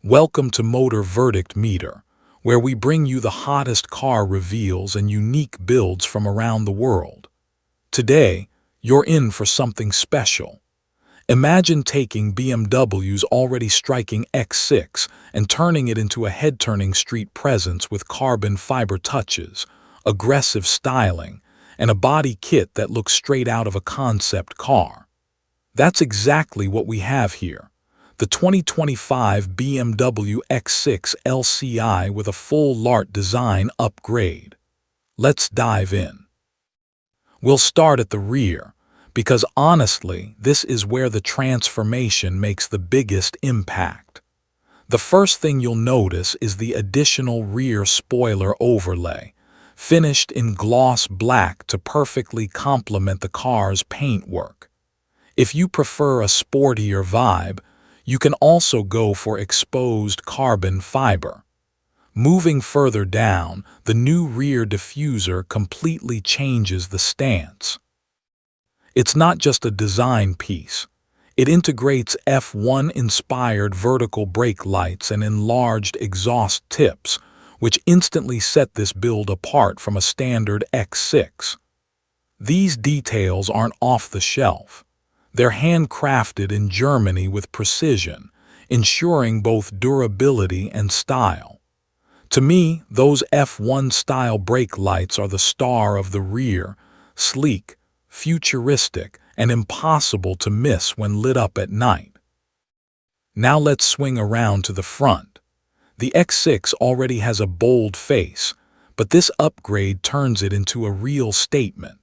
Welcome to Motor Verdict Meter, where we bring you the hottest car reveals and unique builds from around the world. Today, you're in for something special. Imagine taking BMW's already striking X6 and turning it into a head-turning street presence with carbon fiber touches, aggressive styling, and a body kit that looks straight out of a concept car. That's exactly what we have here. The 2025 BMW X6 LCI with a full Larte Design upgrade. Let's dive in. We'll start at the rear, because honestly, this is where the transformation makes the biggest impact. The first thing you'll notice is the additional rear spoiler overlay, finished in gloss black to perfectly complement the car's paintwork. If you prefer a sportier vibe, you can also go for exposed carbon fiber. Moving further down, the new rear diffuser completely changes the stance. It's not just a design piece. It integrates F1-inspired vertical brake lights and enlarged exhaust tips, which instantly set this build apart from a standard X6. These details aren't off the shelf. They're handcrafted in Germany with precision, ensuring both durability and style. To me, those F1-style brake lights are the star of the rear, sleek, futuristic, and impossible to miss when lit up at night. Now let's swing around to the front. The X6 already has a bold face, but this upgrade turns it into a real statement.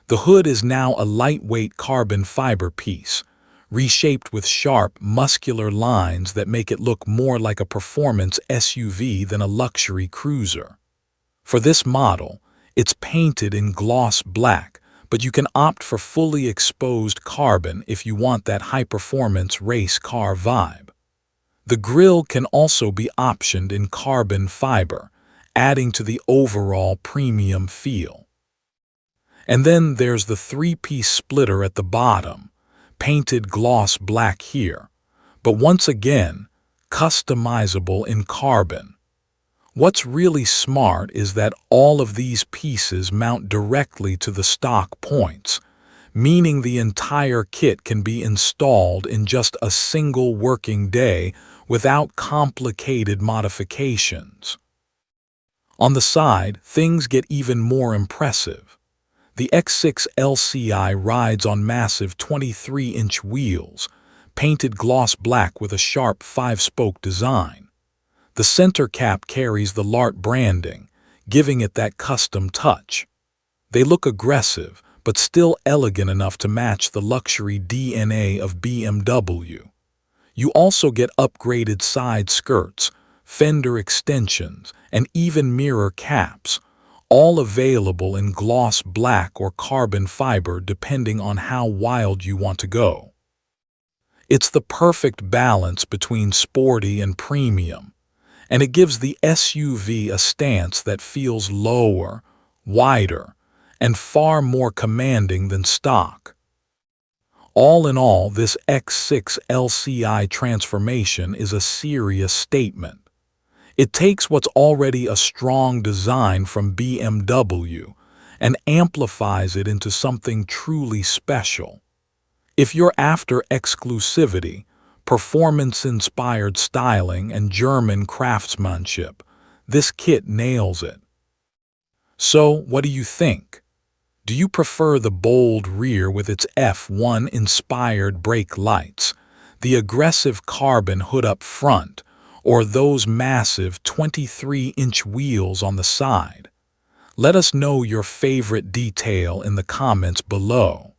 The hood is now a lightweight carbon fiber piece, reshaped with sharp, muscular lines that make it look more like a performance SUV than a luxury cruiser. For this model, it's painted in gloss black, but you can opt for fully exposed carbon if you want that high-performance race car vibe. The grille can also be optioned in carbon fiber, adding to the overall premium feel. And then there's the three-piece splitter at the bottom, painted gloss black here, but once again, customizable in carbon. What's really smart is that all of these pieces mount directly to the stock points, meaning the entire kit can be installed in just a single working day without complicated modifications. On the side, things get even more impressive. The X6 LCI rides on massive 23-inch wheels, painted gloss black with a sharp 5-spoke design. The center cap carries the Larte branding, giving it that custom touch. They look aggressive, but still elegant enough to match the luxury DNA of BMW. You also get upgraded side skirts, fender extensions, and even mirror caps, all available in gloss black or carbon fiber depending on how wild you want to go. It's the perfect balance between sporty and premium, and it gives the SUV a stance that feels lower, wider, and far more commanding than stock. All in all, this X6 LCI transformation is a serious statement. It takes what's already a strong design from BMW and amplifies it into something truly special. If you're after exclusivity, performance-inspired styling, and German craftsmanship, this kit nails it. So, what do you think? Do you prefer the bold rear with its F1-inspired brake lights, the aggressive carbon hood up front, or those massive 23-inch wheels on the side? Let us know your favorite detail in the comments below.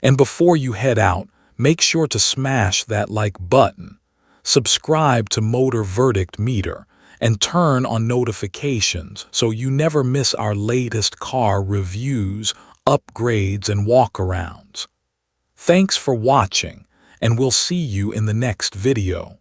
And before you head out, make sure to smash that like button, subscribe to Motor Verdict Meter, and turn on notifications so you never miss our latest car reviews, upgrades, and walkarounds. Thanks for watching, and we'll see you in the next video.